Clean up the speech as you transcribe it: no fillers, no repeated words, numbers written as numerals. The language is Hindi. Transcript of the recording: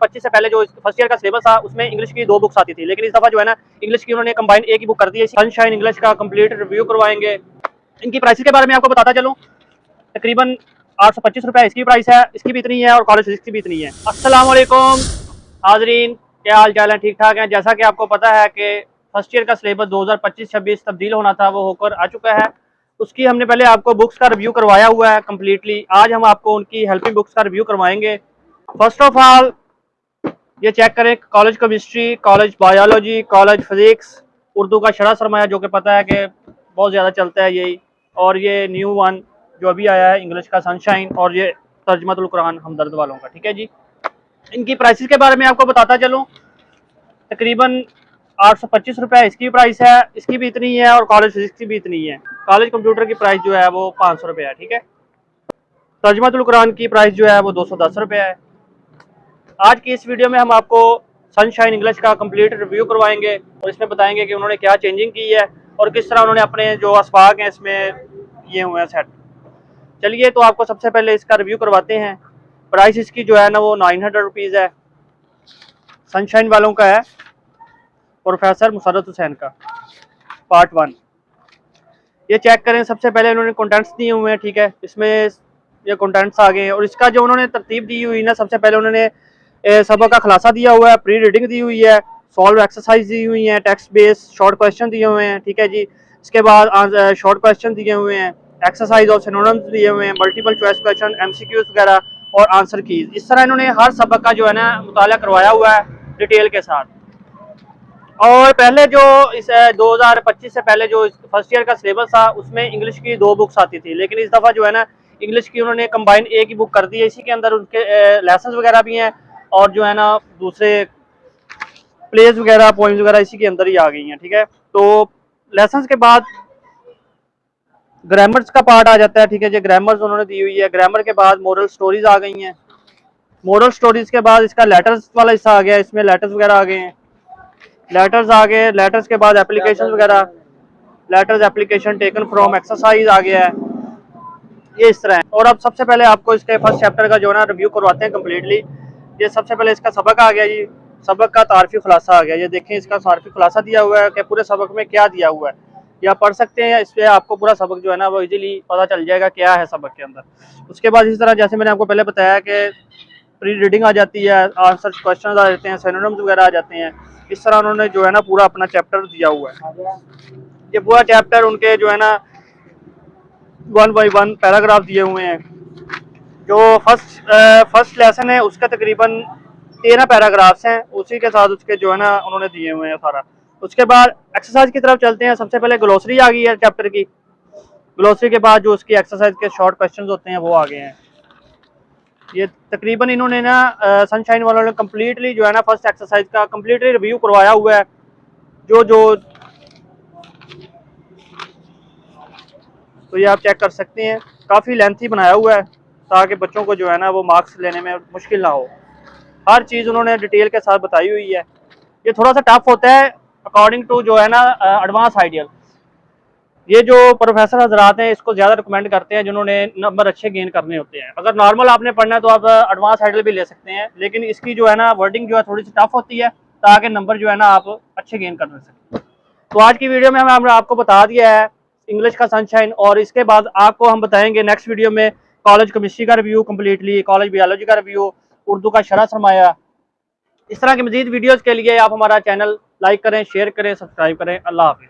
2025 से पहले जो फर्स्ट ईयर का सिलेबस था उसमें इंग्लिश की 2 बुक्स आती थी, लेकिन इस दफ़ा जो है ना इंग्लिश की उन्होंने कंबाइन एक ही बुक कर दी है। सनशाइन इंग्लिश का कंप्लीट रिव्यू करवाएंगे। इनकी प्राइसेस के बारे में आपको बताता चलूँ, तकरीबन 825 रुपये इसकी प्राइस है, इसकी भी इतनी है और कॉलेज फिजिक्स की भी इतनी है। अस्सलाम वालेकुम हाजरीन, क्या हाल चाल है? ठीक ठाक हैं। जैसा कि आपको पता है कि फर्स्ट ईयर का सिलेबस 2025-26 तब्दील होना था, वो होकर आ चुका है। उसकी हमने पहले आपको बुक्स का रिव्यू करवाया हुआ है कम्प्लीटली। आज हम आपको उनकी हेल्पिंग बुक्स का रिव्यू करवाएंगे। फर्स्ट ऑफ ऑल ये चेक करें, college chemistry, college biology, college physics, Urdu का शरह सरमाया जो कि पता है कि बहुत ज़्यादा चलता है यही, और ये न्यू वन जो अभी आया है इंग्लिश का सनशाइन, और ये तर्जमतुल कुरान हमदर्द वालों का। ठीक है जी। इनकी प्राइसेस के बारे में आपको बताता चलूँ, तकरीबन 825 रुपये इसकी प्राइस है, इसकी भी इतनी है और कॉलेज फिजिक्स की भी इतनी है। कॉलेज कंप्यूटर की प्राइस जो है वो 500 रुपये है। ठीक है। तर्जमतुल कुरान की प्राइस जो है वो 210 रुपये है। आज की इस वीडियो में हम आपको सनशाइन इंग्लिश का कंप्लीट रिव्यू करवाएंगे और इसमें बताएंगे कि उन्होंने क्या चेंजिंग की है और किस तरह उन्होंने अपने जो असबाक हैं इसमें ये हुए हैं सेट। चलिए, तो आपको सबसे पहले इसका रिव्यू करवाते हैं। प्राइस इसकी जो है ना वो 900 रुपीज़ है। सनशाइन वालों का है, प्रोफेसर मुसर्रत हुसैन का, पार्ट 1। ये चेक करें, सबसे पहले उन्होंने कंटेंट्स दिए हुए हैं। ठीक है, इसमें ये कंटेंट्स आ गए हैं और इसका जो उन्होंने तरतीब दी हुई ना, सबसे पहले उन्होंने सबक का खुलासा दिया हुआ है, प्री रीडिंग दी हुई है, सॉल्व एक्सरसाइज दी हुई है, टेक्स्ट बेस्ड शॉर्ट क्वेश्चन दिए हुए हैं। ठीक है जी। इसके बाद शॉर्ट क्वेश्चन दिए हुए हैं, एक्सरसाइज और सिनोनिम्स दिए हुए हैं, मल्टीपल चॉइस क्वेश्चन, एमसीक्यूज वगैरह और आंसर कीज। इस तरह इन्होंने हर सबक का जो है ना मुताला करवाया हुआ है डिटेल के साथ। और पहले जो इस 2025 से पहले जो फर्स्ट ईयर का सिलेबस था उसमें इंग्लिश की 2 बुक्स आती थी, लेकिन इस दफ़ा जो है ना इंग्लिश की उन्होंने कंबाइन एक ही बुक कर दी है। इसी के अंदर उनके लेसन्स वगैरह भी हैं और जो है ना दूसरे प्लेज वगैरह, पोइम्स वगैरह इसी के अंदर ही आ गई हैं। ठीक है। तो लेसन्स के बाद ग्रामर्स का पार्ट आ जाता है। ठीक है जी। ग्रामर्स उन्होंने दी हुई है। ग्रामर के बाद मोरल स्टोरीज आ गई हैं। मोरल स्टोरीज के बाद इसका लेटर्स वाला हिस्सा आ गया, इसमें लेटर्स वगैरह आ गए हैं। लेटर्स आ गए, लेटर्स के बाद एप्लीकेशन वगैरह, letters application taken from exercise आ गया है। ये इस तरह है। और अब सबसे पहले आपको इसके फर्स्ट चैप्टर का जो है ना रिव्यू करवाते हैं कम्प्लीटली। ये सबसे पहले इसका सबक आ गया जी, सबक का तारफी खुलासा आ गया। ये देखें, इसका तारफी खुलासा दिया हुआ है कि पूरे सबक में क्या दिया हुआ है, या पढ़ सकते हैं। इस पर आपको पूरा सबक जो है ना वो इजीली पता चल जाएगा क्या है सबक के अंदर। उसके बाद इसी तरह जैसे मैंने आपको पहले बताया कि प्री रीडिंग आ जाती है, आंसर क्वेश्चन आ जाते हैं, सिनोनिम्स वगैरह आ जाते हैं। इस तरह उन्होंने जो है ना पूरा अपना चैप्टर दिया हुआ है। ये पूरा चैप्टर उनके जो है ना 1 बाई 1 पैराग्राफ दिए हुए हैं। जो फर्स्ट लेसन है उसका तकरीबन 13 पैराग्राफ्स हैं, उसी के साथ उसके जो है ना उन्होंने दिए हुए हैं सारा। उसके बाद एक्सरसाइज की तरफ चलते हैं। सबसे पहले ग्लोसरी आ गई है चैप्टर की। ग्लोसरी के बाद जो उसकी एक्सरसाइज के शॉर्ट क्वेश्चन होते हैं वो आ गए हैं। ये तकरीबन इन्होंने ना सनशाइन वालों ने कम्प्लीटली जो है ना फर्स्ट एक्सरसाइज का कम्प्लीटली रिव्यू करवाया हुआ है। जो तो ये आप चेक कर सकते हैं, काफ़ी लेंथी बनाया हुआ है ताकि बच्चों को जो है ना वो मार्क्स लेने में मुश्किल ना हो। हर चीज़ उन्होंने डिटेल के साथ बताई हुई है। ये थोड़ा सा टफ होता है अकॉर्डिंग टू जो है ना एडवांस आइडियल। ये जो प्रोफेसर हजरात हैं इसको ज़्यादा रिकमेंड करते हैं जिन्होंने नंबर अच्छे गेन करने होते हैं। अगर नॉर्मल आपने पढ़ना है तो आप एडवांस आइडियल भी ले सकते हैं, लेकिन इसकी जो है ना वर्डिंग जो है थोड़ी सी टफ होती है ताकि नंबर जो है ना आप अच्छे गेन कर सकें। तो आज की वीडियो में हमने आपको बता दिया है इंग्लिश का सनशाइन, और इसके बाद आपको हम बताएंगे नेक्स्ट वीडियो में कॉलेज केमिस्ट्री का रिव्यू कम्प्लीटली, कॉलेज बायोलॉजी का रिव्यू, उर्दू का शरह सरमाया। इस तरह की मजीद वीडियोज़ के लिए आप हमारा चैनल लाइक करें, शेयर करें, सब्सक्राइब करें। अल्लाह हाफिज़।